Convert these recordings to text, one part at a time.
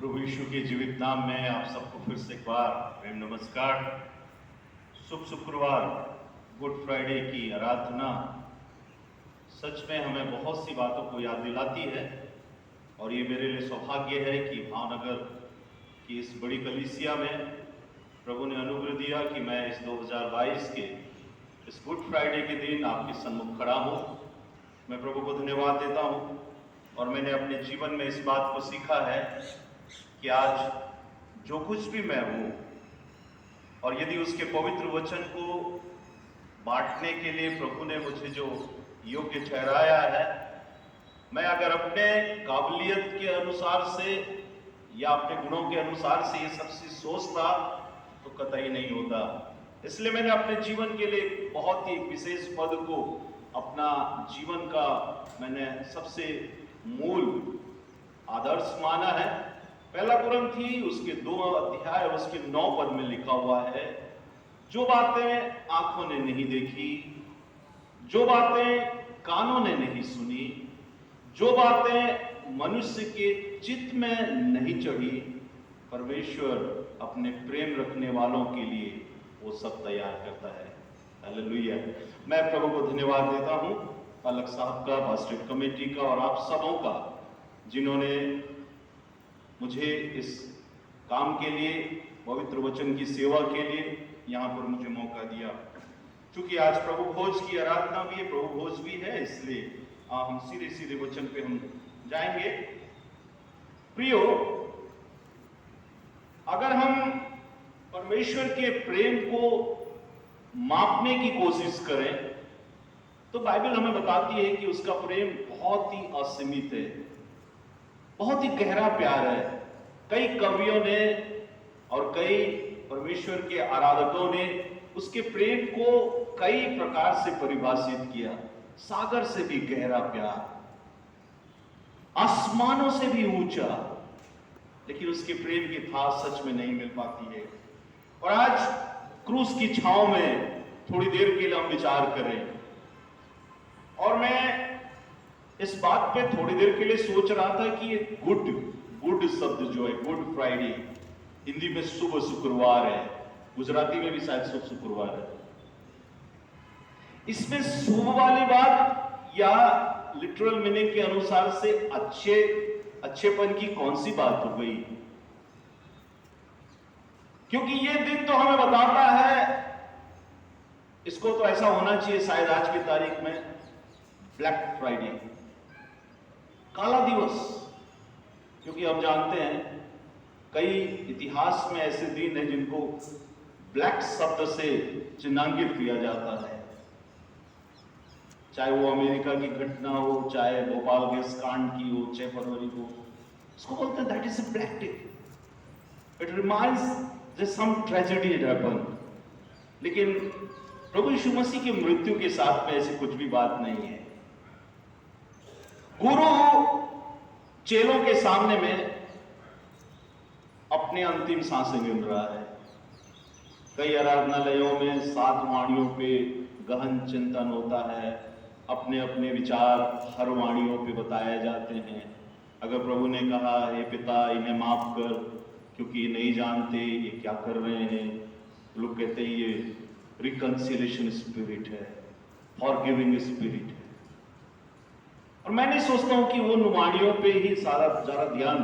प्रभु यीशु के जीवित नाम में आप सबको फिर से एक बार प्रेम नमस्कार। शुभ शुक्रवार, गुड फ्राइडे की आराधना सच में हमें बहुत सी बातों को याद दिलाती है और ये मेरे लिए सौभाग्य है कि भावनगर की इस बड़ी कलीसिया में प्रभु ने अनुग्रह दिया कि मैं इस 2022 के इस गुड फ्राइडे के दिन आपके सम्मुख खड़ा हूँ। मैं प्रभु को धन्यवाद देता हूँ और मैंने अपने जीवन में इस बात को सीखा है कि आज जो कुछ भी मैं हूँ और यदि उसके पवित्र वचन को बांटने के लिए प्रभु ने मुझे जो योग्य ठहराया है, मैं अगर अपने काबिलियत के अनुसार से या अपने गुणों के अनुसार से ये सब चीज सोचता तो कतई नहीं होता। इसलिए मैंने अपने जीवन के लिए बहुत ही विशेष पद को अपना जीवन का मैंने सबसे मूल आदर्श माना है। पहला कुरिन्थी उसके 2 अध्याय उसके 9 पद में लिखा हुआ है, जो बातें आंखों ने नहीं देखी, जो बातें कानों ने नहीं सुनी, जो बातें मनुष्य के चित्त में नहीं चढ़ी, परमेश्वर अपने प्रेम रखने वालों के लिए वो सब तैयार करता है। हालेलुया। मैं प्रभु को धन्यवाद देता हूं, पालक साहब का, पास्टर कमेटी का और आप सबों का, जिन्होंने मुझे इस काम के लिए, पवित्र वचन की सेवा के लिए यहाँ पर मुझे मौका दिया। क्योंकि आज प्रभु भोज की आराधना भी है, प्रभु भोज भी है, इसलिए हम सीधे सीधे वचन पे हम जाएंगे। प्रियो, अगर हम परमेश्वर के प्रेम को मापने की कोशिश करें तो बाइबल हमें बताती है कि उसका प्रेम बहुत ही असीमित है, बहुत ही गहरा प्यार है। कई कवियों ने और कई परमेश्वर के आराधकों ने उसके प्रेम को कई प्रकार से परिभाषित किया। सागर से भी गहरा प्यार, आसमानों से भी ऊंचा, लेकिन उसके प्रेम की था सच में नहीं मिल पाती है। और आज क्रूस की छांव में थोड़ी देर के लिए हम विचार करें, और मैं इस बात पे थोड़ी देर के लिए सोच रहा था कि ये गुड शब्द जो है, गुड फ्राइडे, हिंदी में शुभ शुक्रवार है, गुजराती में भी शायद शुभ शुक्रवार है। इसमें शुभ वाली बात या लिटरल मीनिंग के अनुसार से अच्छेपन की कौन सी बात हो गई? क्योंकि ये दिन तो हमें बताता है, इसको तो ऐसा होना चाहिए शायद आज की तारीख में ब्लैक फ्राइडे, काला दिवस। क्योंकि हम जानते हैं कई इतिहास में ऐसे दिन हैं जिनको ब्लैक शब्द से चिन्हांकित किया जाता है, चाहे वो अमेरिका की घटना हो, चाहे भोपाल गैस कांड की हो, 6 फरवरी को, उसको बोलते हैं that is a black day, it reminds that some tragedy had happened. लेकिन प्रभु यीशु मसीह की मृत्यु के साथ में ऐसी कुछ भी बात नहीं है। गुरु चेलों के सामने में अपने अंतिम सांसें गिन रहा है। कई आराधनालयों में 7 वाणियों पे गहन चिंतन होता है, अपने अपने विचार हर वाणियों पे बताए जाते हैं। अगर प्रभु ने कहा, हे पिता इन्हें माफ कर क्योंकि ये नहीं जानते ये क्या कर रहे हैं, लोग कहते हैं ये रिकंसिलेशन स्पिरिट है, फॉरगिविंग स्पिरिट है। और मैं नहीं सोचता हूं कि वो वाणियों पे ही सारा ध्यान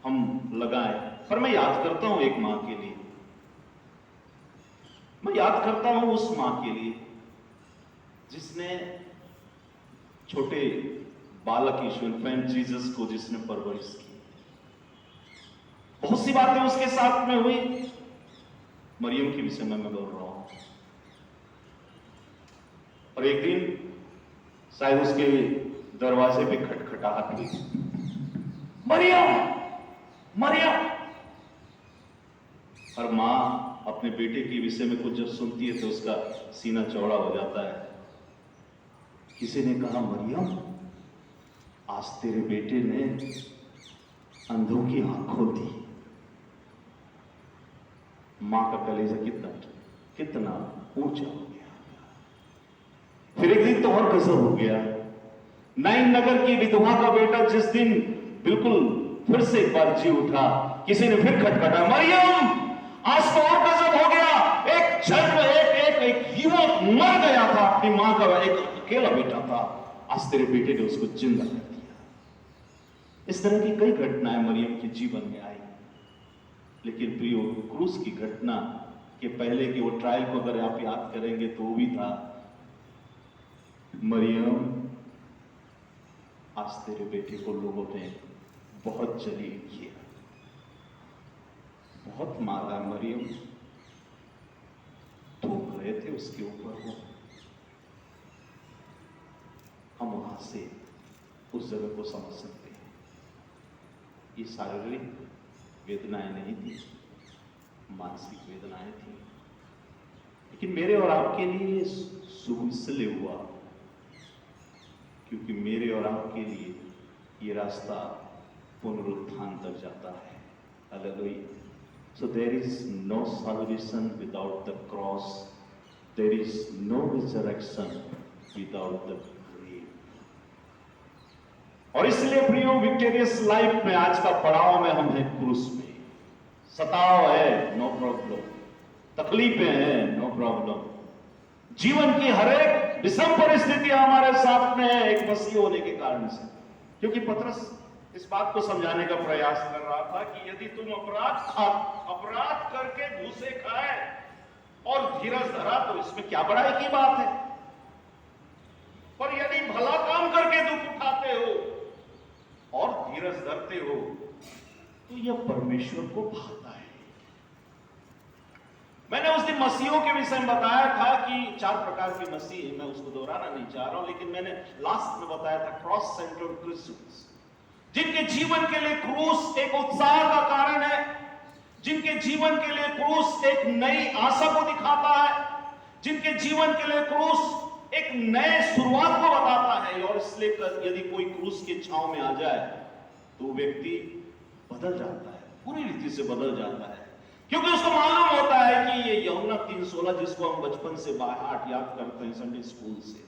हम लगाएं, पर मैं याद करता हूं एक मां के लिए, मैं याद करता हूं उस मां के लिए जिसने छोटे बालक यीशु, इन्फेंट जीसस को जिसने परवरिश की। बहुत सी बातें उसके साथ में हुई। मरियम के विषय में मैं बोल रहा हूं। और एक दिन शायद उसके दरवाजे पे खटखटाहट हुई, मरियम मरियम। और मां अपने बेटे के विषय में कुछ जब सुनती है तो उसका सीना चौड़ा हो जाता है। किसी ने कहा, मरियम आज तेरे बेटे ने अंधों की आंख खोल दी। मां का कलेजा कितना ऊंचा हो गया। फिर एक दिन तो और गजब हो गया। नाइन नगर की विधवा का बेटा जिस दिन बिल्कुल फिर से एक बार जी उठा। किसी ने फिर खटखटा, मरियम आज तो और गजब हो गया, एक जन्म एक युवक मर गया था, अपनी मां का एक अकेला बेटा था, आज तेरे बेटे ने उसको जिंदा कर दिया। इस तरह की कई घटनाएं मरियम के जीवन में आई। लेकिन प्रियो, क्रूस की घटना के पहले के वो ट्रायल को अगर आप याद करेंगे तो वो भी था, मरियम आज तेरे बेटे को लोगों ने बहुत जलील किया, बहुत मारा। मरियम थूक रहे थे उसके ऊपर वो। हम वहां से उस जगह को समझ सकते हैं। ये शारीरिक वेदनाएं नहीं थी, मानसिक वेदनाएं थी। लेकिन मेरे और आपके लिए शुभ इसलिए हुआ क्योंकि मेरे और आपके लिए ये रास्ता पुनरुत्थान तक जाता है। Hallelujah. So there is no salvation without the cross. There is no resurrection without the grave. और इसलिए प्रियो, विक्टोरियस लाइफ में आज का पड़ाव में हम हैं क्रूस में। सताव है, नो प्रॉब्लम। तकलीफें हैं, नो प्रॉब्लम। जीवन की हर एक विषम परिस्थितियां हमारे साथ में है एक मसीह होने के कारण से। क्योंकि पतरस इस बात को समझाने का प्रयास कर रहा था कि यदि तुम अपराध करके घूसे खाए और धीरज धरा तो इसमें क्या बड़ाई की बात है, पर यदि भला काम करके दुख उठाते हो और धीरज धरते हो तो यह परमेश्वर को भाता है। मैंने उस दिन मसीहों के विषय में बताया था कि 4 प्रकार के मसीह हैं। मैं उसको दोहराना नहीं चाह रहा हूं, लेकिन मैंने लास्ट में बताया था क्रॉस सेंटर्ड क्रिश्चियंस, जिनके जीवन के लिए क्रूस एक उत्साह का कारण है, जिनके जीवन के लिए क्रूस एक नई आशा को दिखाता है, जिनके जीवन के लिए क्रूस एक नए शुरुआत को बताता है। और इसलिए यदि कोई क्रूस के छांव में आ जाए तो व्यक्ति बदल जाता है, पूरी रीति से बदल जाता है, क्योंकि उसको मालूम होता है कि ये यूहन्ना 3:16 जिसको हम बचपन से बाहर याद करते हैं संडे स्कूल से,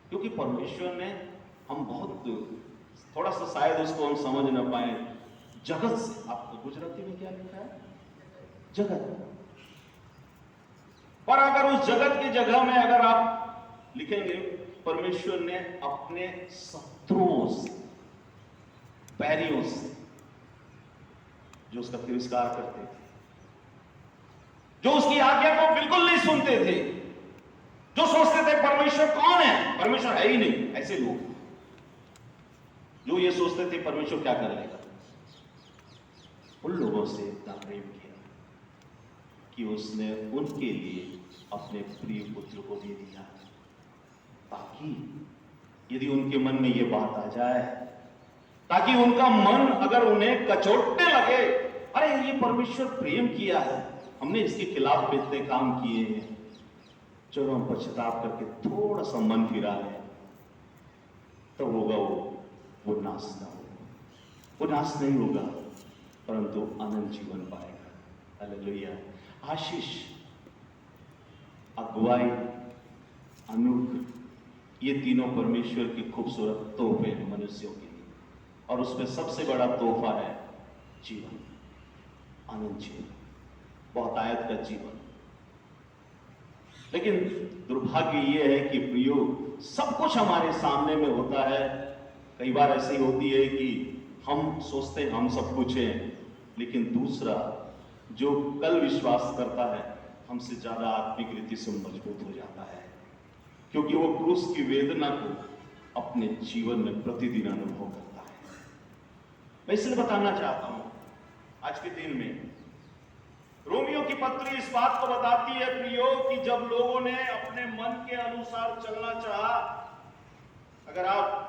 क्योंकि परमेश्वर ने हम बहुत थोड़ा सा शायद उसको हम समझ ना पाए, जगत से, आपको गुजराती में क्या लिखा है, जगत, पर अगर उस जगत की जगह में अगर आप लिखेंगे परमेश्वर ने अपने शत्रुओं से, बैरियों से, जो उसका तिरस्कार करते थे, जो उसकी आज्ञा को बिल्कुल नहीं सुनते थे, जो सोचते थे परमेश्वर कौन है, परमेश्वर है ही नहीं, ऐसे लोग जो ये सोचते थे परमेश्वर क्या कर लेगा, उन लोगों से इतना प्रेम किया कि उसने उनके लिए अपने प्रिय पुत्र को दे दिया, ताकि यदि उनके मन में ये बात आ जाए, ताकि उनका मन अगर उन्हें कचोटने लगे, अरे ये परमेश्वर प्रेम किया है, हमने इसके खिलाफ इतने काम किए हैं, चलो हम पश्चाताप करके थोड़ा सा मन फिरा लें, तो होगा वो नाश ना होगा, वो नाश नहीं होगा, परंतु अनंत जीवन पाएगा। हालेलुया। आशीष, अगुवाई, अनुग्रह, ये तीनों परमेश्वर के खूबसूरत तोहफे हैं मनुष्यों के लिए, और उसमें सबसे बड़ा तोहफा है जीवन, अनंत जीवन, बहुतायत का जीवन। लेकिन दुर्भाग्य ये है कि प्रियो, सब कुछ हमारे सामने में होता है, कई बार ऐसी होती है कि हम सोचते हैं हम सब कुछ हैं, लेकिन दूसरा जो कल विश्वास करता है हमसे ज्यादा आत्मिक रीति से मजबूत हो जाता है, क्योंकि वो क्रूस की वेदना को अपने जीवन में प्रतिदिन अनुभव करता है। मैं इसलिए बताना चाहता हूं आज के दिन में, रोमियो की पत्री इस बात को बताती है प्रियो कि जब लोगों ने अपने मन के अनुसार चलना चाहा, अगर आप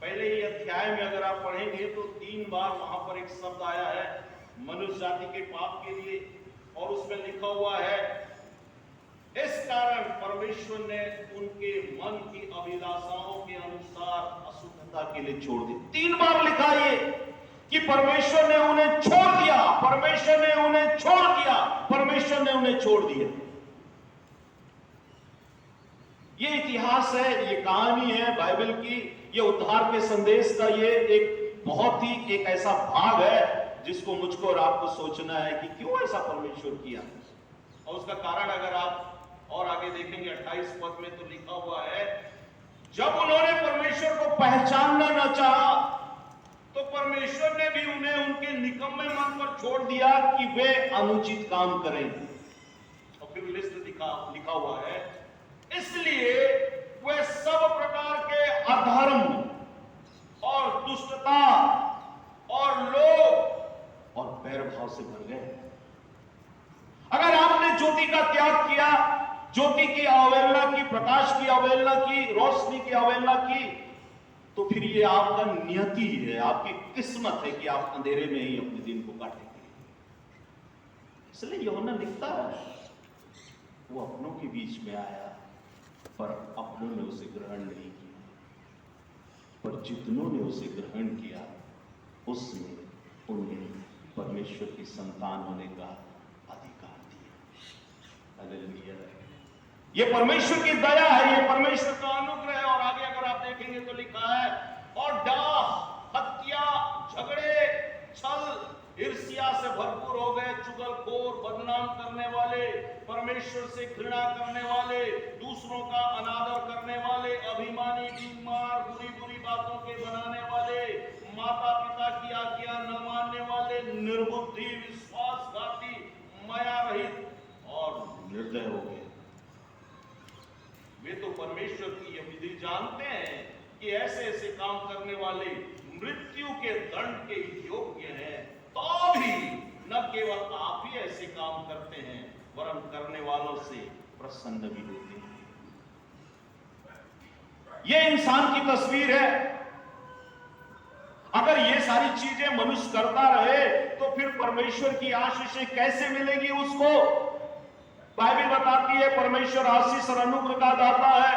पहले ही अध्याय में अगर आप पढ़ेंगे तो 3 बार वहां पर एक शब्द आया है मनुष्य जाति के पाप के लिए, और उसमें लिखा हुआ है इस कारण परमेश्वर ने उनके मन की अभिलाषाओं के अनुसार अशुद्धता के लिए छोड़ दी। 3 बार लिखा ये कि परमेश्वर ने उन्हें छोड़ दिया, परमेश्वर ने उन्हें छोड़ दिया, परमेश्वर ने उन्हें छोड़ दिया। ये इतिहास है, ये कहानी है बाइबल की, ये उद्धार के संदेश का ये एक बहुत ही एक ऐसा भाग है जिसको मुझको और आपको सोचना है कि क्यों ऐसा परमेश्वर किया। और उसका कारण अगर आप और आगे देखेंगे 28 पद में तो लिखा हुआ है, जब उन्होंने परमेश्वर को पहचानना न चाहा तो परमेश्वर ने भी उन्हें उनके निकम्मे मन पर छोड़ दिया कि वे अनुचित काम करें। और फिर लिस्ट लिखा हुआ है, इसलिए वे सब प्रकार के अधर्म और दुष्टता और लोभ और बैरभाव से भर गए। अगर आपने ज्योति का त्याग किया, ज्योति की अवहेलना की, प्रकाश की अवहेलना की, रोशनी की अवहेलना की, तो फिर ये आपका नियति है, आपकी किस्मत है कि आप अंधेरे में ही अपने दिन को काटेंगे। इसलिए यूहन्ना लिखता है, वो अपनों के बीच में आया पर अपनों ने उसे ग्रहण नहीं किया, पर जितनों ने उसे ग्रहण किया उसने उन्हें परमेश्वर की संतान होने का अधिकार दिया। हालेलुया। ये परमेश्वर की दया है, ये परमेश्वर का अनुग्रह है। और आगे अगर आप देखेंगे तो लिखा है, और डाह, हत्या, झगड़े, छल, ईर्ष्या से भरपूर हो गए, चुगलखोर, बदनाम करने वाले, परमेश्वर से घृणा करने वाले, दूसरों का अनादर करने वाले, अभिमानी, बीमार, बुरी बुरी बातों के बनाने वाले, माता पिता की आज्ञा न मानने वाले, निर्बुद्धि, विश्वासघाती, माया रहित और निर्दय हो गए। वे तो परमेश्वर की यह विधि जानते हैं कि ऐसे ऐसे काम करने वाले मृत्यु के दंड के योग्य हैं, तो भी न केवल आप ही ऐसे काम करते हैं वरन करने वालों से प्रसन्न भी होते हैं। यह इंसान की तस्वीर है। अगर ये सारी चीजें मनुष्य करता रहे तो फिर परमेश्वर की आशीषें कैसे मिलेगी उसको? बाइबल बताती है परमेश्वर आशीष और अनुग्रह का दाता है।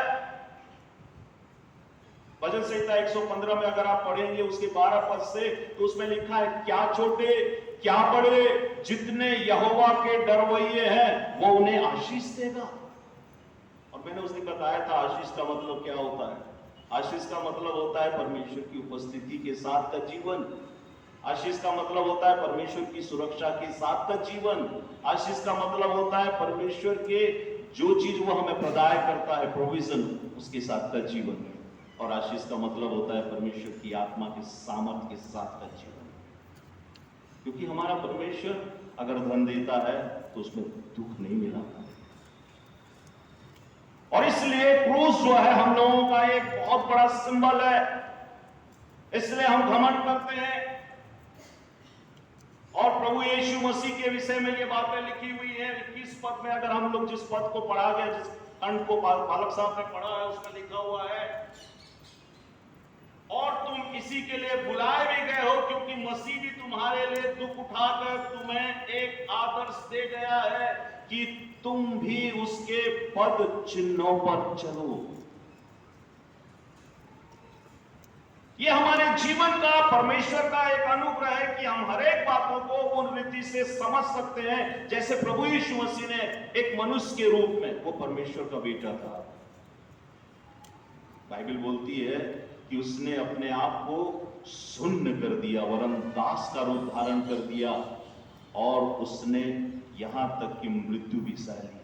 भजन संहिता 115 में अगर आप पढ़ेंगे उसके 12 पद से, तो उसमें लिखा है, क्या छोटे क्या बड़े जितने यहोवा के डरवैये हैं वो उन्हें आशीष देगा। और मैंने उस दिन बताया था आशीष का मतलब क्या होता है। आशीष का मतलब होता है परमेश्वर की उपस्थिति के साथ का जीवन। आशीष का मतलब होता है परमेश्वर की सुरक्षा के साथ का जीवन। आशीष का मतलब होता है परमेश्वर के जो चीज वो हमें प्रदान करता है, प्रोविजन, उसके साथ का जीवन। और आशीष का मतलब होता है परमेश्वर की आत्मा के सामर्थ्य के साथ का जीवन। क्योंकि हमारा परमेश्वर अगर धन देता है तो उसमें दुख नहीं मिलाता। और इसलिए क्रूस जो है हम लोगों का एक बहुत बड़ा सिंबल है। इसलिए हम घमंड करते हैं। और प्रभु यीशु मसीह के विषय में ये बातें लिखी हुई हैं 21 पद में। अगर हम लोग जिस पद को पढ़ा गया, जिस खंड को बालक साहब ने पढ़ा है, उसमें लिखा हुआ है, और तुम इसी के लिए बुलाए भी गए हो क्योंकि मसीह भी तुम्हारे लिए दुख उठाकर तुम्हें एक आदर्श दे गया है कि तुम भी उसके पद चिन्हों पर चलो। ये हमारे जीवन का परमेश्वर का एक अनुग्रह है कि हम हर एक बातों को उन रीति से समझ सकते हैं जैसे प्रभु यीशु मसीह ने एक मनुष्य के रूप में, वो परमेश्वर का बेटा था। बाइबल बोलती है कि उसने अपने आप को शून्य कर दिया, वरन दास का रूप धारण कर दिया, और उसने यहां तक कि मृत्यु भी सह ली,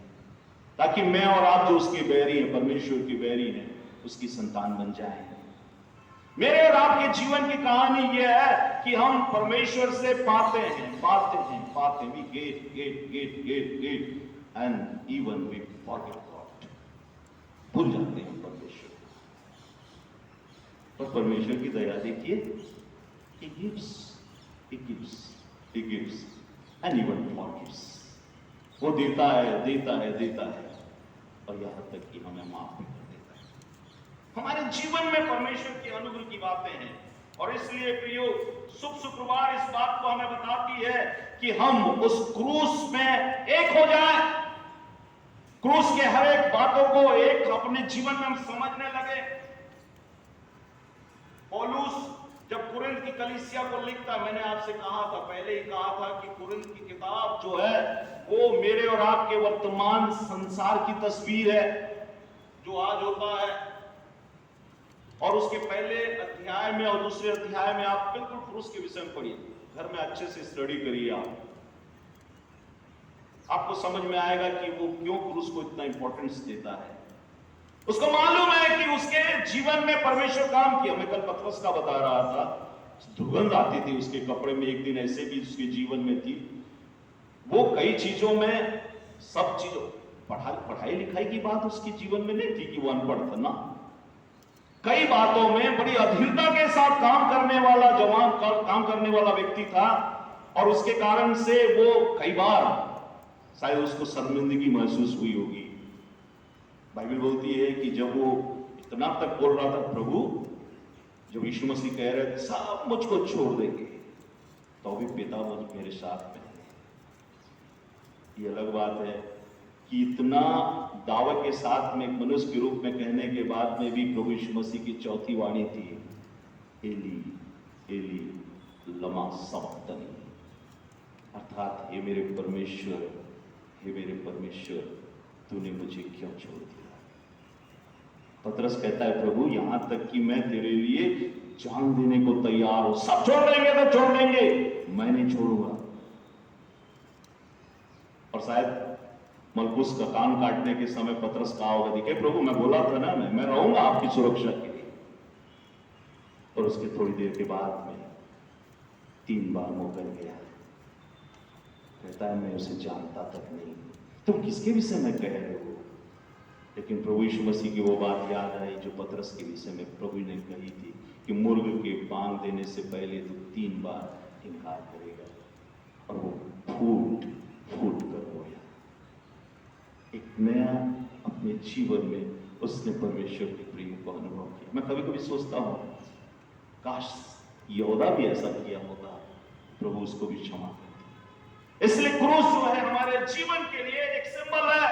ताकि मैं और आप जो उसके बैरी हैं, परमेश्वर के बैरी हैं, उसकी संतान बन जाएं। मेरे और आपके जीवन की कहानी यह है कि हम परमेश्वर से पाते हैं we get and even we forget God. भूल जाते हैं परमेश्वर। और परमेश्वर की दया देखिए, he gives and even forgives। वो देता है और यहां तक कि हमें माफ भी कर देता है। हमारे जीवन में परमेश्वर के अनुग्रह की बातें हैं। और इसलिए प्रियो, शुभ शुक्रवार इस बात को हमें बताती है कि हम उस क्रूस में एक हो जाएं। क्रूस के हर एक बातों को एक अपने जीवन में हम समझने लगे। पौलुस जब कुरिन्थ की कलीसिया को लिखता, मैंने आपसे कहा था, पहले ही कहा था कि कुरिन्थ की किताब जो है वो मेरे और आपके वर्तमान संसार की तस्वीर है जो आज होता है। और और उसके पहले अध्याय में और दूसरे अध्याय में आप बिल्कुल क्रूस के विषय में पढ़िए, घर में अच्छे से स्टडी करिए। आपको समझ में आएगा कि वो क्यों क्रूस को इतना इंपॉर्टेंस देता है। उसको मालूम है कि उसके जीवन में परमेश्वर काम किया। मैं कल पतरस का बता रहा था, दुर्गंध आती थी उसके कपड़े में, एक दिन ऐसे भी उसके जीवन में थी। वो कई चीजों में, सब चीजों, पढ़ाई लिखाई की बात उसके जीवन में नहीं थी कि वो अनपढ़ था ना, कई बातों में बड़ी अधीरता के साथ काम करने वाला जवान, काम करने वाला व्यक्ति था। और उसके कारण से वो कई बार शायद उसको शर्मिंदगी महसूस हुई होगी। बाइबल बोलती है कि जब वो इतना तक बोल रहा था, प्रभु जब यीशु मसीह कह रहे थे सब मुझको छोड़ देंगे, तो भी पिता मुझ मेरे साथ में है। ये अलग बात है कि इतना दावे के साथ में मनुष्य के रूप में कहने के बाद में भी प्रभु यीशु मसीह की चौथी वाणी थी, एली एली लमा सबक्तनी, अर्थात हे मेरे परमेश्वर, हे मेरे परमेश्वर, तूने मुझे क्यों छोड़ दिया। पतरस कहता है, प्रभु यहां तक कि मैं तेरे लिए जान देने को तैयार हूं, सब छोड़ देंगे तो छोड़ देंगे, मैं नहीं छोड़ूंगा। और शायद मलकुस का कान काटने के समय पतरस कहा होगा, देखे प्रभु मैं बोला था ना, मैं रहूंगा आपकी सुरक्षा के लिए। और उसके थोड़ी देर के बाद में 3 बार मुकर गया। कहता है मैं उसे जानता तक नहीं, तुम किसके विषय में कह रहे हो। लेकिन प्रभु यीशु मसीह की वो बात याद आई जो पतरस के विषय में प्रभु ने कही थी कि मुर्ग के बांग देने से पहले तो 3 बार इनकार करेगा। और वो फूट फूट कर रोया। एक नया अपने जीवन में उसने परमेश्वर के प्रेम को अनुभव किया। मैं कभी कभी सोचता हूं, काश यहूदा भी ऐसा किया होता, प्रभु उसको भी क्षमा करते। इसलिए क्रूस जो है हमारे जीवन के लिए एक सिंबल है।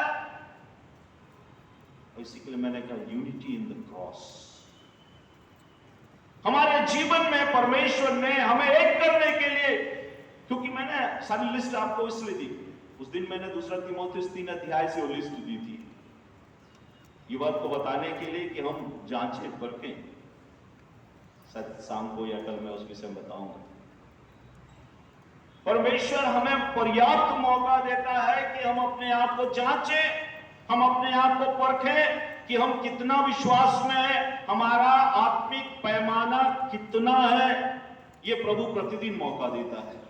और इसी के लिए मैंने कहा यूनिटी इन द क्रॉस। हमारे जीवन में परमेश्वर ने हमें एक करने के लिए, क्योंकि मैंने सारी लिस्ट आपको इसलिए दी, उस दिन मैंने 2 तीमुथियुस 3 अध्याय से वो लिस्ट दी थी, ये बात को बताने के लिए कि हम जांचें परखें। शायद शाम को या कल मैं उस विषय में बताऊंगा। परमेश्वर हमें पर्याप्त मौका देता है कि हम अपने आप को जांचें, हम अपने आप को परखें कि हम कितना विश्वास में है, हमारा आत्मिक पैमाना कितना है। ये प्रभु प्रतिदिन मौका देता है।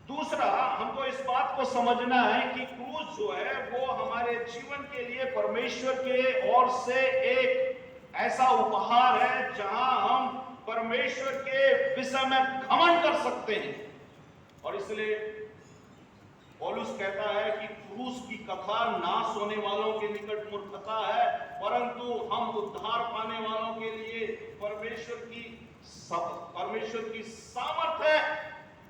दूसरा, हमको इस बात को समझना है कि क्रूस जो है वो हमारे जीवन के लिए परमेश्वर के ओर से एक ऐसा उपहार है जहां हम परमेश्वर के विषय में घमंड कर सकते हैं। और इसलिए पौलुस कहता है कि क्रूस की कथा नाश होने वालों के निकट मूर्खता है, परंतु हम उद्धार पाने वालों के लिए परमेश्वर की सामर्थ है।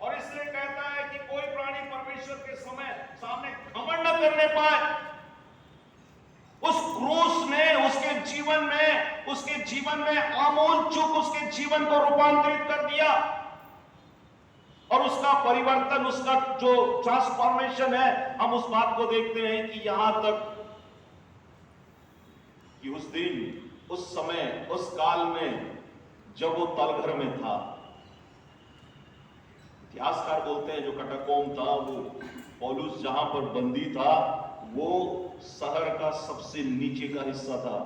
और इसलिए कहता है कि कोई प्राणी परमेश्वर के सामने घमंड न करने पाए। उस क्रूस ने उसके जीवन में आमूल चूक उसके जीवन को रूपांतरित कर दिया। और उसका परिवर्तन, उसका जो ट्रांसफॉर्मेशन है, हम उस बात को देखते हैं कि यहां तक कि उस दिन, उस समय, उस काल में जब वो तलघर में था, इतिहासकार बोलते हैं जो कटाकोम था, वो पौलुस जहां पर बंदी था वो शहर का सबसे नीचे का हिस्सा था।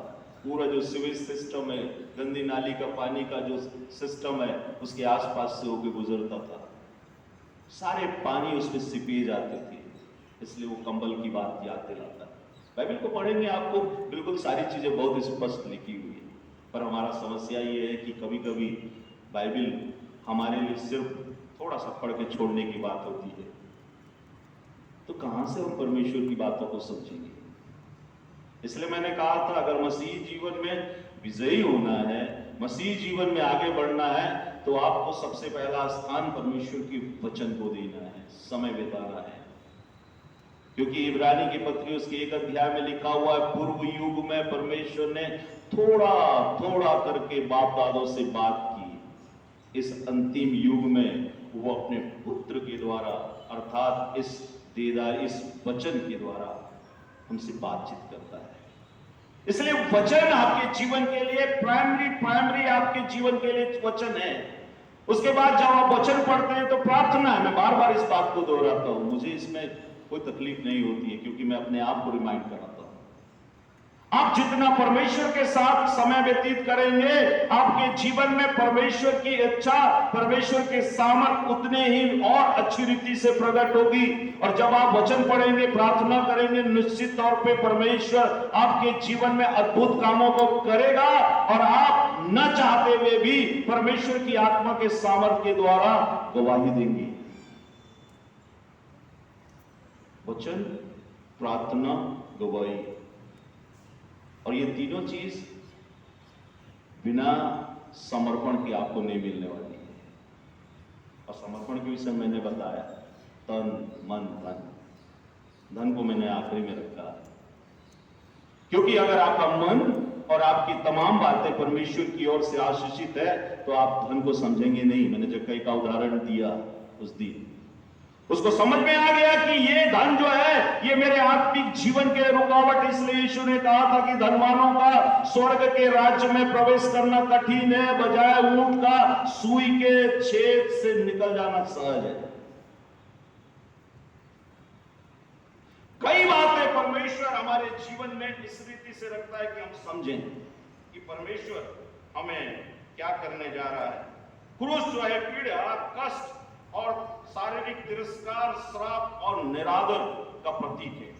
पूरा जो सीवेज सिस्टम है, गंदी नाली का पानी का जो सिस्टम है, उसके आसपास से होकर गुजरता था। सारे पानी उसमें सिपेज आते थे, इसलिए वो कंबल की बात याद दिलाता है। बाइबल को पढ़ेंगे आपको बिल्कुल सारी चीजें बहुत स्पष्ट लिखी हुई है। पर हमारा समस्या ये है कि कभी कभी बाइबल हमारे लिए सिर्फ थोड़ा सा पढ़ के छोड़ने की बात होती है, तो कहां से हम परमेश्वर की बातों को समझेंगे। इसलिए मैंने कहा था, अगर मसीह जीवन में विजयी होना है, मसीह जीवन में आगे बढ़ना है, तो आपको सबसे पहला स्थान परमेश्वर के वचन को देना है, समय बिताना है। क्योंकि इब्रानी की पत्री उसके 1 अध्याय में लिखा हुआ है, पूर्व युग में परमेश्वर ने थोड़ा थोड़ा करके बाप दादों से बात की। इस अंतिम युग में वो अपने पुत्र के द्वारा, अर्थात इस वचन के द्वारा हमसे बातचीत करता है। इसलिए वचन आपके जीवन के लिए प्राइमरी आपके जीवन के लिए वचन है। उसके बाद जब आप वचन पढ़ते हैं तो प्रार्थना है। मैं बार बार इस बात को दोहराता हूं, मुझे इसमें कोई तकलीफ नहीं होती है, क्योंकि मैं अपने आप को रिमाइंड कराता हूं। आप जितना परमेश्वर के साथ समय व्यतीत करेंगे, आपके जीवन में परमेश्वर की इच्छा, परमेश्वर के सामर्थ उतने ही और अच्छी रीति से प्रकट होगी। और जब आप वचन पढ़ेंगे, प्रार्थना करेंगे, निश्चित तौर पे परमेश्वर आपके जीवन में अद्भुत कामों को करेगा और आप न चाहते हुए भी परमेश्वर की आत्मा के सामर्थ के द्वारा गवाही देंगे। वचन, प्रार्थना, गवाही, और ये तीनों चीज बिना समर्पण के आपको नहीं मिलने वाली है। और समर्पण के विषय मैंने बताया, तन, मन, धन। धन को मैंने आखिरी में रखा, क्योंकि अगर आपका मन और आपकी तमाम बातें परमेश्वर की ओर से आशीषित है तो आप धन को समझेंगे नहीं। मैंने जक्कई का उदाहरण दिया उस दिन, उसको समझ में आ गया कि ये धन जो है ये मेरे आत्मिक जीवन के रुकावट। इसलिए यीशु ने कहा था कि धनवानों का स्वर्ग के राज्य में प्रवेश करना कठिन है, बजाय ऊंट का सुई के छेद से निकल जाना सहज है। कई बातें परमेश्वर हमारे जीवन में इस रीति से रखता है कि हम समझें कि परमेश्वर हमें क्या करने जा रहा है। क्रूस जो है पीड़ा, कष्ट और शारीरिक तिरस्कार, श्राप और निरादर का प्रतीक है।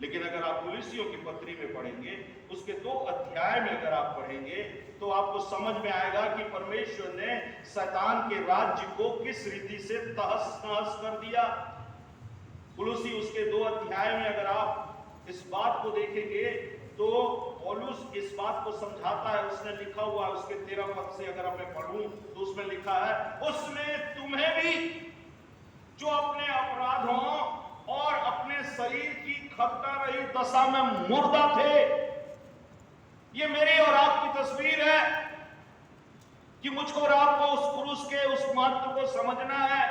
लेकिन अगर आप कुलुस्सियों की पत्री में पढ़ेंगे, उसके 2 अध्याय में अगर आप पढ़ेंगे तो आपको समझ में आएगा कि परमेश्वर ने शैतान के राज्य को किस रीति से तहस नहस कर दिया। कुलुस्सी उसके 2 अध्याय में अगर आप इस बात को देखेंगे तो पौलुस इस बात को समझाता है। उसने लिखा हुआ है, उसके 13 पद से अगर मैं पढ़ूं तो उसमें लिखा है, उसने तुम्हें भी जो अपने अपराधों और अपने शरीर की खपता रही दशा में मुर्दा थे। ये मेरी और आपकी तस्वीर है कि मुझको और आपको उस क्रूस के उस महत्व को समझना है,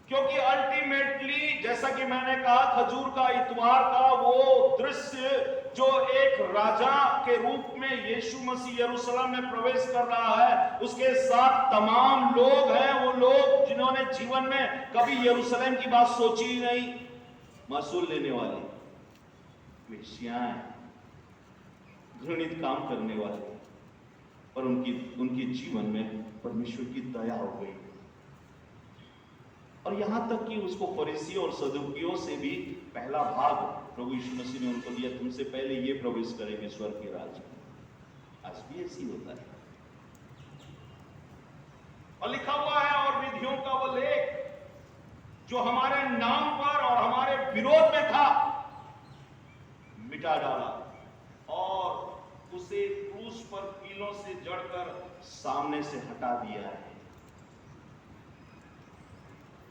क्योंकि अल्टीमेटली जैसा कि मैंने कहा, खजूर का इतवार का वो दृश्य जो एक राजा के रूप में यीशु मसीह यरूशलेम में प्रवेश कर रहा है, उसके साथ तमाम लोग हैं, वो लोग जिन्होंने जीवन में कभी यरूशलेम की बात सोची ही नहीं। महसूल लेने वाले, वेश्याएं, घृणित काम करने वाले, और उनके जीवन में परमेश्वर की दया हो गई। और यहां तक कि उसको फरीसियों और सदुकियों से भी पहला भाग प्रभु यीशु मसीह ने उनको दिया, तुमसे पहले ये प्रवेश करेंगे स्वर्ग के राज्य में। आज भी ऐसी होता है। और लिखा हुआ है, और विधियों का वो लेख जो हमारे नाम पर और हमारे विरोध में था, मिटा डाला और उसे क्रूस पर कीलों से जड़कर सामने से हटा दिया है।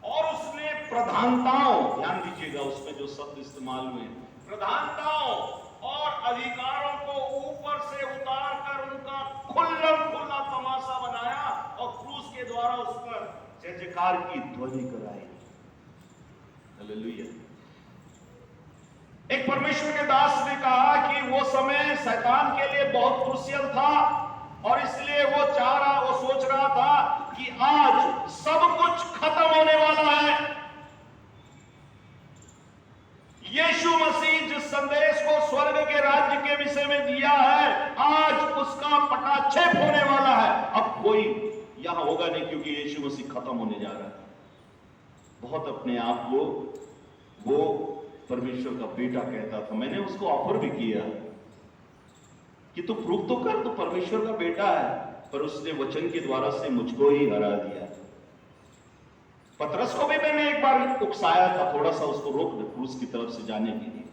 और उसने प्रधानताओं, ध्यान दीजिएगा उसमें जो शब्द इस्तेमाल हुए, प्रधानताओं और अधिकारों को ऊपर से उतार कर उनका खुल्ला तमाशा बनाया और क्रूस के द्वारा उस पर जय जयकार की ध्वनि कराई। हालेलुया। एक परमेश्वर के दास ने कहा कि वो समय शैतान के लिए बहुत क्रूशियल था और इसलिए वो सोच रहा था कि आज सब कुछ खत्म होने वाला है। यीशु मसीह जिस संदेश को स्वर्ग के राज्य के विषय में दिया है, आज उसका पटाक्षेप होने वाला है। अब कोई यहां होगा नहीं, क्योंकि यीशु मसीह खत्म होने जा रहा है। बहुत अपने आप को वो परमेश्वर का बेटा कहता था। मैंने उसको ऑफर भी किया कि तू प्रूफ तो कर, तू परमेश्वर का बेटा है, पर उसने वचन के द्वारा से मुझको ही हरा दिया। पतरस को भी मैंने एक बार उकसाया था, थोड़ा सा उसको रोक दे क्रूस की तरफ से जाने के लिए,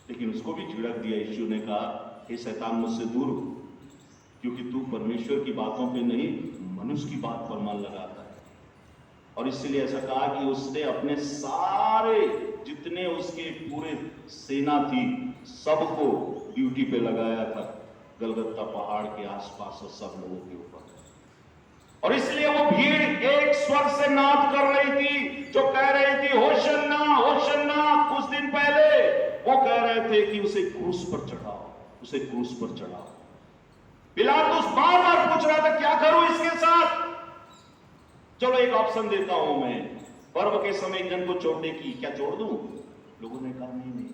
लेकिन उसको भी झिड़क दिया। यीशु ने कहा, हे शैतान, मुझसे दूर हो, क्योंकि तू परमेश्वर की बातों पे नहीं, मनुष्य की बात पर मन लगाता है। और इसलिए ऐसा कहा कि उसने अपने सारे जितने उसके पूरे सेना थी सबको ड्यूटी पे लगाया था गलगत्ता पहाड़ के आसपास और सब लोगों के ऊपर। और इसलिए वो भीड़ एक स्वर से नाद कर रही थी, जो कह रही थी होशन्ना होशन्ना। कुछ दिन पहले वो कह रहे रहे थे कि उसे क्रूस पर चढ़ाओ, उसे क्रूस पर चढ़ाओ। पिलातुस बार बार पूछ रहा था क्या करूं इसके साथ। चलो एक ऑप्शन देता हूं मैं, पर्व के समय एक जन को छोड़ने की, क्या छोड़ दूं? लोगों ने कहा नहीं नहीं।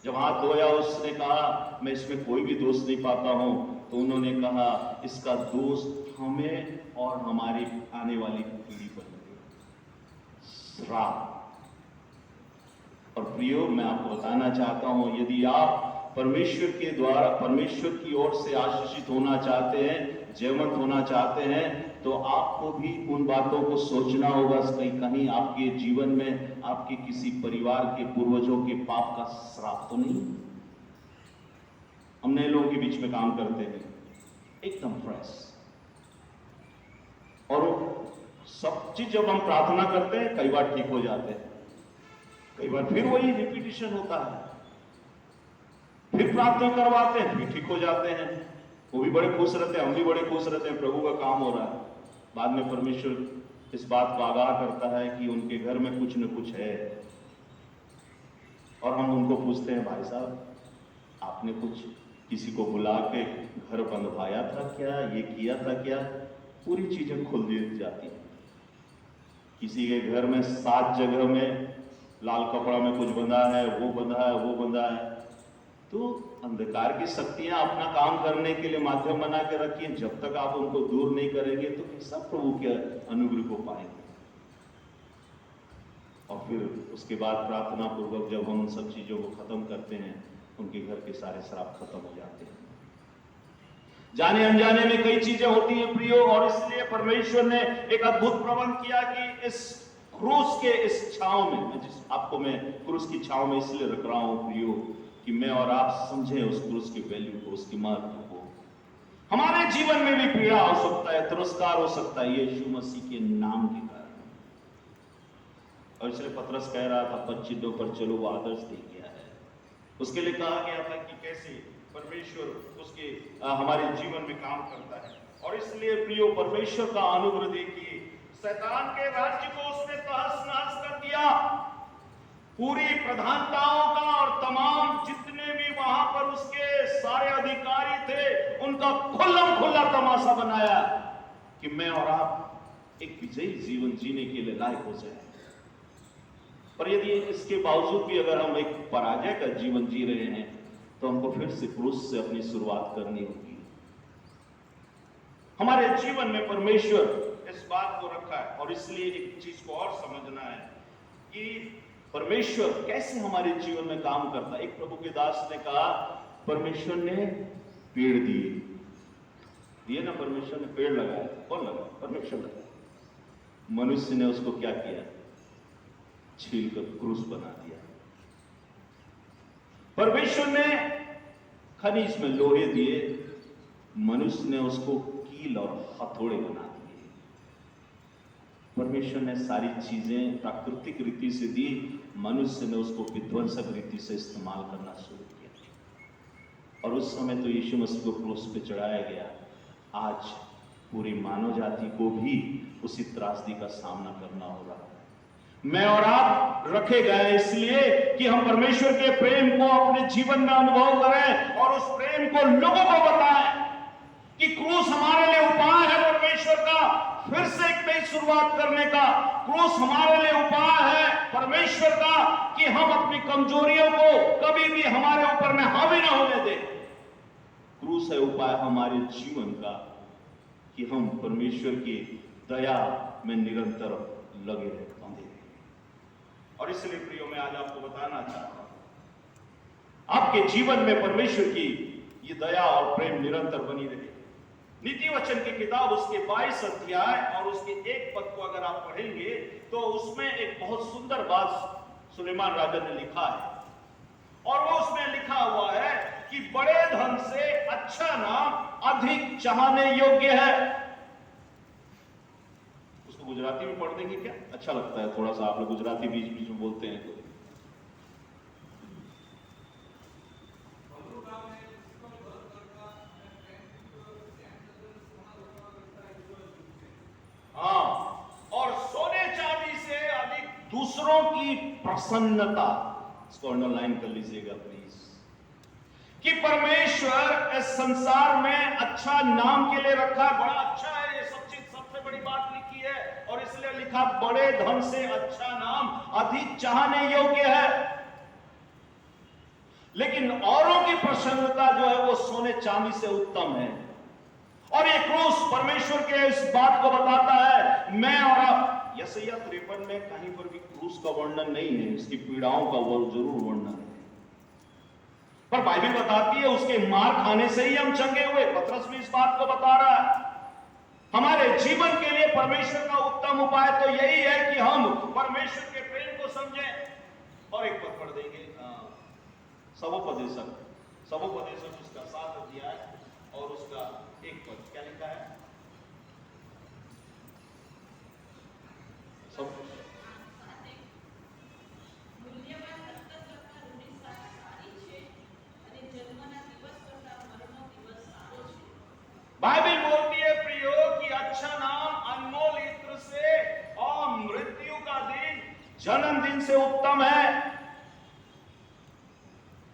जब हाथ धोया उसने कहा मैं इसमें कोई भी दोष नहीं पाता हूं, तो उन्होंने कहा इसका दोष हमें और हमारी आने वाली पीढ़ी पर लगेगा, श्राप। और प्रियो, मैं आपको बताना चाहता हूं, यदि आप परमेश्वर के द्वारा, परमेश्वर की ओर से आशीषित होना चाहते हैं, जयवंत होना चाहते हैं, तो आपको भी उन बातों को सोचना होगा कहीं आपके जीवन में आपके किसी परिवार के पूर्वजों के पाप का श्राप तो नहीं। हम नए लोगों के बीच में काम करते हैं, एकदम फ्रेश, और सब चीज जब हम प्रार्थना करते हैं कई बार ठीक हो जाते हैं, कई बार फिर वही रिपीटिशन होता है, फिर प्रार्थना करवाते हैं फिर ठीक हो जाते हैं। वो भी बड़े खुश रहते हैं, हम भी बड़े खुश रहते हैं, प्रभु का काम हो रहा है। बाद में परमेश्वर इस बात को आगाह करता है कि उनके घर में कुछ न कुछ है, और हम उनको पूछते हैं भाई साहब आपने कुछ किसी को बुला के घर बंधवाया था क्या, ये किया था क्या? पूरी चीजें खुल दी जाती हैं। किसी के घर में 7 जगह में लाल कपड़ा में कुछ बंधा है, वो बंधा है, वो बंधा है। तो अंधकार की शक्तियां अपना काम करने के लिए माध्यम बना के रखी हैं। जब तक आप उनको दूर नहीं करेंगे तो कैसा प्रभु के अनुग्रह को पाएंगे। और फिर उसके बाद प्रार्थना पूर्वक जब हम उन सब चीजों को खत्म करते हैं, उनके घर के सारे श्राप खत्म हो जाते हैं। जाने अनजाने में कई चीजें होती हैं प्रियो, और इसलिए परमेश्वर ने एक अद्भुत प्रबंध किया कि इस क्रूस के इस छांव में, आपको मैं क्रूस की छांव में इसलिए रख रहा हूं प्रियो कि मैं और आप समझें उस क्रूस की वैल्यू को, उसकी महत्व को। हमारे जीवन में भी पीड़ा हो सकता है, तिरस्कार हो सकता है यीशु मसीह के नाम के कारण। और इसलिए पतरस कह रहा था 5 चीजों पर चलो, वो आदर्श दे गया है। उसके लिए कहा गया था कि कैसे परमेश्वर उसके हमारे जीवन में काम करता है। और इसलिए प्रियो परमेश्वर का अनुग्रह देखिए, शैतान के राज्य को उसने तहस नहस कर दिया। पूरी प्रधानताओं का और तमाम जितने भी वहां पर उसके सारे अधिकारी थे, उनका खुल्लम खुल्ला तमाशा बनाया कि मैं और आप एक विजयी जीवन जीने के लिए लायक हो जाए। पर यदि इसके बावजूद भी अगर हम एक पराजय का जीवन जी रहे हैं, तो हमको फिर से क्रूस से अपनी शुरुआत करनी होगी। हमारे जीवन में परमेश्वर इस बात को रखा है, और इसलिए एक चीज को और समझना है कि परमेश्वर कैसे हमारे जीवन में काम करता है। एक प्रभु के दास ने कहा परमेश्वर ने पेड़ दिए ना, परमेश्वर ने पेड़ लगाया। कौन लगाया? परमेश्वर लगाया। मनुष्य ने उसको क्या किया? छील कर क्रूस बना दिया। परमेश्वर ने खनिज में लोहे दिए, मनुष्य ने उसको कील और हथौड़े बना दिए। परमेश्वर ने सारी चीजें प्राकृतिक रीति से दी, मनुष्य ने उसको विध्वंसक रीति से इस्तेमाल करना शुरू किया। और उस समय तो यीशु मसीह को क्रूस पे चढ़ाया गया। आज पूरी मानव जाति को भी उसी त्रासदी का सामना करना हो रहा है। मैं और आप रखे गए इसलिए कि हम परमेश्वर के प्रेम को अपने जीवन में अनुभव करें और उस प्रेम को लोगों को बताएं कि क्रूस हमारे लिए उपाय है परमेश्वर का फिर से एक नई शुरुआत करने का। क्रूस हमारे लिए उपाय है परमेश्वर का कि हम अपनी कमजोरियों को कभी भी हमारे ऊपर में हावी न होने दें। क्रूस है उपाय हमारे जीवन का कि हम परमेश्वर की दया में निरंतर लगे रहें। और इसलिए प्रियो मैं आज आपको बताना चाहता हूं, आपके जीवन में परमेश्वर की ये दया और प्रेम निरंतर बनी रहे। नीति वचन की किताब उसके 22 अध्याय और उसके 1 पद को अगर आप पढ़ेंगे तो उसमें एक बहुत सुंदर बात सुलेमान राजा ने लिखा है। और वो उसमें लिखा हुआ है कि बड़े धन से अच्छा नाम अधिक चाहने योग्य है। गुजराती में पढ़ देंगे क्या? अच्छा लगता है थोड़ा सा, आप लोग गुजराती बीच बीच में बोलते हैं तो। हाँ, और सोने चांदी से अधिक दूसरों की प्रसन्नता इसको अंडरलाइन कर लीजिएगा प्लीज, कि परमेश्वर इस संसार में अच्छा नाम के लिए रखा, बड़ा अच्छा है, ये सब चीज सबसे बड़ी बात लिखी है, और इसलिए लिखा बड़े धन से अच्छा नाम अधिक चाहने योग्य है। लेकिन औरों की प्रसन्नता जो है वो सोने चांदी से उत्तम है। और ये क्रूस परमेश्वर के इस बात को बताता है। मैं और आप यशायाह 53 में कहीं पर भी क्रूस का वर्णन नहीं है, इसकी पीड़ाओं का वो जरूर वर्णन है, पर बाइबल बताती है उसके मार खाने से ही हम चंगे हुए। पतरस भी इस बात को बता रहा है। हमारे जीवन के लिए परमेश्वर का उत्तम उपाय तो यही है कि हम परमेश्वर के प्रेम को समझें। और एक पद पढ़ देंगे, सबोपदेशक उसका 7 अध्याय और उसका 1 पद, क्या लिखा है? सब बाइबल बोलती है प्रियो कि अच्छा नाम अनमोल इत्र से और मृत्यु का दिन जन्मदिन से उत्तम है।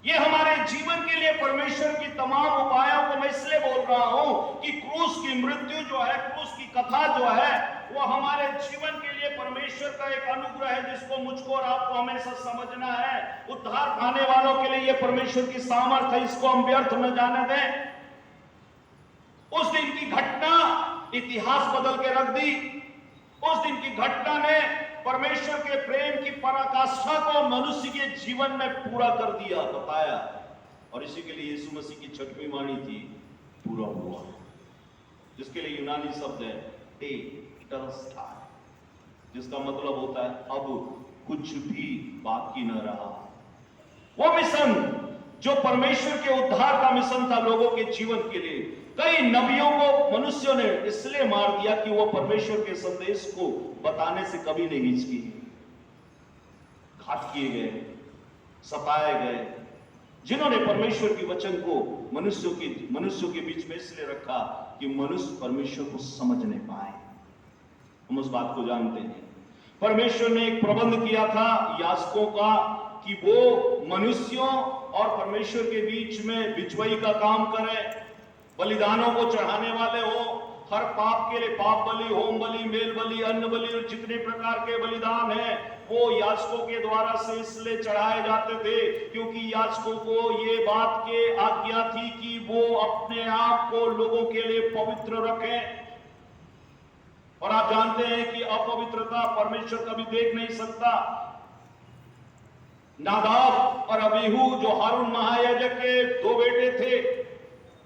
ये हमारे जीवन के लिए परमेश्वर की तमाम उपायों को मैं इसलिए बोल रहा हूं कि क्रूस की मृत्यु जो है, क्रूस की कथा जो है, वो हमारे जीवन के लिए परमेश्वर का एक अनुग्रह है, जिसको मुझको और आपको हमेशा समझना है। उद्धार पाने वालों के लिए ये परमेश्वर की सामर्थ है, इसको हम व्यर्थ न जाने दें। उस दिन की घटना इतिहास बदल के रख दी। उस दिन की घटना ने परमेश्वर के प्रेम की पराकाष्ठा को मनुष्य के जीवन में पूरा कर दिया, बताया। और इसी के लिए यीशु मसीह की 6वीं वाणी थी, पूरा हुआ, जिसके लिए यूनानी शब्द है टेटेलस्टाई, जिसका मतलब होता है अब कुछ भी बाकी न रहा। वो मिशन जो परमेश्वर के उद्धार का मिशन था लोगों के जीवन के लिए, कई नबियों को मनुष्यों ने इसलिए मार दिया कि वो परमेश्वर के संदेश को बताने से कभी नहीं हिचकी। घात किए गए, सताए गए, जिन्होंने परमेश्वर के वचन को मनुष्यों के बीच में इसलिए रखा कि मनुष्य परमेश्वर को समझ नहीं पाए। हम उस बात को जानते हैं। परमेश्वर ने एक प्रबंध किया था याजकों का कि वो मनुष्यों और परमेश्वर के बीच में बिचवई का काम करें, बलिदानों को चढ़ाने वाले हो, हर पाप के लिए पाप बलि, होम बलि, मेल बलि, अन्न बलि और जितने प्रकार के बलिदान हैं वो याजकों के द्वारा से इसलिए चढ़ाए जाते थे क्योंकि याजकों को ये बात के आज्ञा थी कि वो अपने आप को लोगों के लिए पवित्र रखें। और आप जानते हैं कि अपवित्रता परमेश्वर कभी देख नहीं सकता। नादाब और अबीहू जो हारून महायाजक के 2 बेटे थे,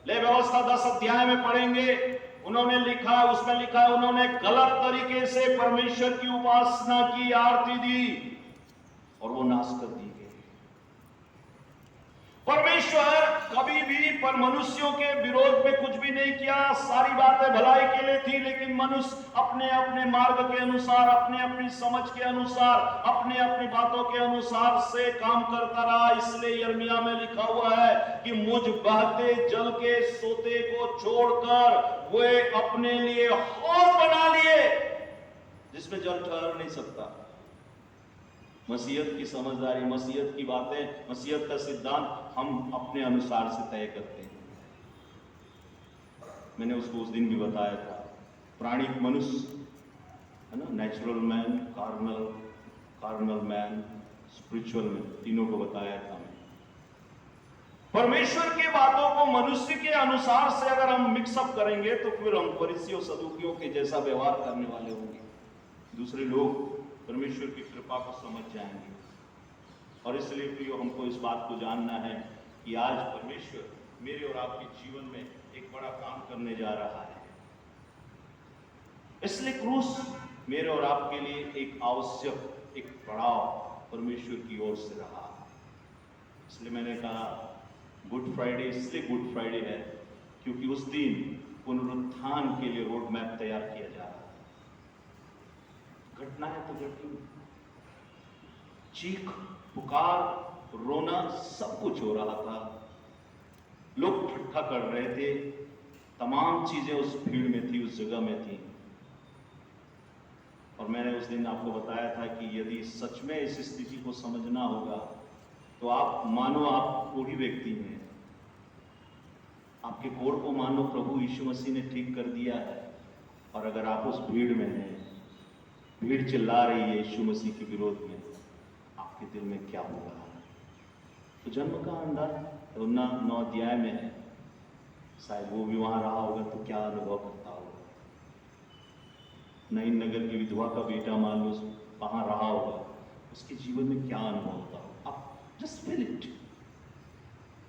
ले व्यवस्था 10 अध्याय में पढ़ेंगे, उन्होंने लिखा, उसमें लिखा है उन्होंने गलत तरीके से परमेश्वर की उपासना की, आरती दी और वो नाश कर दी गई। परमेश्वर कभी भी पर मनुष्यों के विरोध में कुछ भी नहीं किया, सारी बातें भलाई के लिए थी, लेकिन मनुष्य अपने अपने मार्ग के अनुसार, अपने अपनी समझ के अनुसार, अपने अपनी बातों के अनुसार से काम करता रहा। इसलिए यिर्मयाह में लिखा हुआ है कि मुझ बहते जल के सोते को छोड़कर वे अपने लिए हौद बना लिए जिसमें जल ठहर नहीं सकता। मसीहत की समझदारी, मसीहत की बातें, मसीहत का सिद्धांत हम अपने अनुसार से तय करते हैं। मैंने उसको उस दिन भी बताया था, प्राणी मनुष्य है ना, natural man, carnal man, spiritual man, तीनों को बताया था। परमेश्वर की बातों को मनुष्य के अनुसार से अगर हम मिक्सअप करेंगे तो फिर हम फरीसियों सदूकियों के जैसा व्यवहार करने वाले होंगे। दूसरे लोग परमेश्वर की कृपा को समझ जाएंगे। और इसलिए प्रियो हमको इस बात को जानना है कि आज परमेश्वर मेरे और आपके जीवन में एक बड़ा काम करने जा रहा है। इसलिए क्रूस मेरे और आपके लिए एक आवश्यक एक पड़ाव परमेश्वर की ओर से रहा। इसलिए मैंने कहा गुड फ्राइडे इसलिए गुड फ्राइडे है क्योंकि उस दिन पुनरुत्थान के लिए रोड मैप तैयार किया जा रहा है। घटना है तो घटी, चीख पुकार रोना सब कुछ हो रहा था, लोग ठट्ठा कर रहे थे, तमाम चीजें उस भीड़ में थी, उस जगह में थी। और मैंने उस दिन आपको बताया था कि यदि सच में इस स्थिति को समझना होगा तो आप मानो आप कोढ़ी व्यक्ति हैं, आपके कोढ़ को मानो प्रभु यीशु मसीह ने ठीक कर दिया है, और अगर आप उस भीड़ में हैं, भीड़ चिल्ला रही है यीशु मसीह के विरोध में, आपके दिल में क्या हो रहा है? तो जन्म का अंदर 9 अध्याय में है, शायद वो भी वहां रहा होगा तो क्या अनुभव करता होगा। नईन नगर की विधवा का बेटा मान लो वहां रहा होगा, उसके जीवन में क्या अनुभव होता होगा। आप जस्ट फील इट।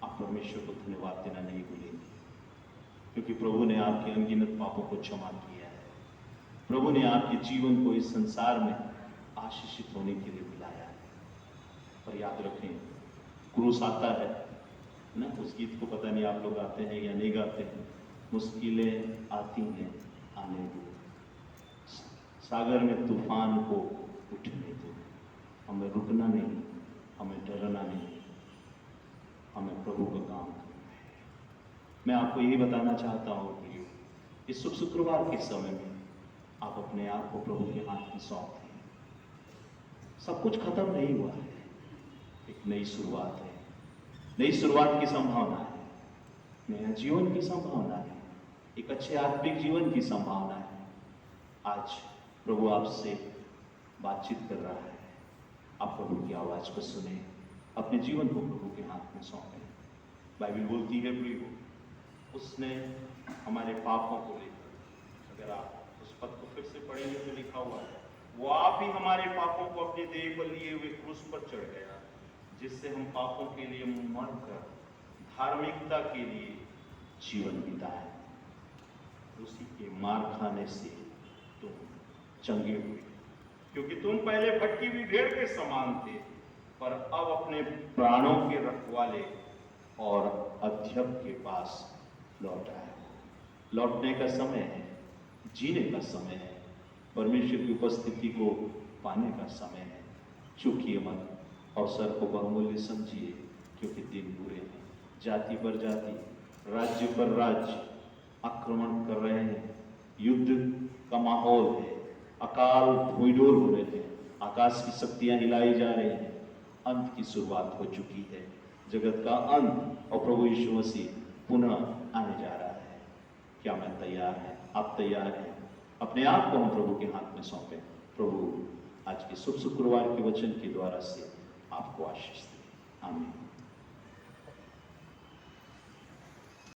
आप परमेश्वर को धन्यवाद देना नहीं भूलेंगे, क्योंकि प्रभु ने आपके अनगिनत पापों को क्षमा किया है। प्रभु ने आपके जीवन को इस संसार में आशीषित होने के लिए बुलाया है। और याद रखें, क्रूस आता है ना, उस गीत को पता नहीं आप लोग गाते हैं या नहीं गाते हैं, मुश्किलें आती हैं आने दो, सागर में तूफान को उठने दो, हमें रुकना नहीं, हमें डरना नहीं, हमें प्रभु का काम करना है। मैं आपको यही बताना चाहता हूँ कि इस शुभ शुक्रवार के समय में आप अपने आप को प्रभु के हाथ में सौंप दें। सब कुछ खत्म नहीं हुआ है, एक नई शुरुआत है, नई शुरुआत की संभावना है, नया जीवन की संभावना है, एक अच्छे आत्मिक जीवन की संभावना है। आज प्रभु आपसे बातचीत कर रहा है। आप प्रभु की आवाज को सुने, अपने जीवन को प्रभु के हाथ में सौंपें। बाइबल बोलती है प्रियो, उसने हमारे पापों को लेकर, अगर आप उस पद को फिर से पढ़ेंगे तो लिखा हुआ है, वो आप ही हमारे पापों को अपने देह पर लिए हुए क्रूस पर चढ़ गया, जिससे हम पापों के लिए मरकर धार्मिकता के लिए जीवन बिताए। उसी के मार खाने से तुम चंगे हुए, क्योंकि तुम पहले भटकी हुई भेड़ के समान थे, पर अब अपने प्राणों के रखवाले और अध्यक्ष के पास लौट आए। लौटने का समय है, जीने का समय है, परमेश्वर की उपस्थिति को पाने का समय है। चूकिए मत, अवसर को बहुमूल्य समझिए, क्योंकि दिन बुरे हैं। जाति पर जाति, राज्य पर राज्य आक्रमण कर रहे हैं, युद्ध का माहौल है, अकाल भूइडोल हो रहे हैं, आकाश की शक्तियां हिलाई जा रही हैं। अंत की शुरुआत हो चुकी है, जगत का अंत, और प्रभु यीशु मसीह पुनः आने जा रहा है। क्या मैं तैयार है? आप तैयार हैं? अपने आप को हम प्रभु के हाथ में सौंपें। प्रभु आज के शुभ शुक्रवार के वचन के द्वारा से आपको आशीष दे। आमीन।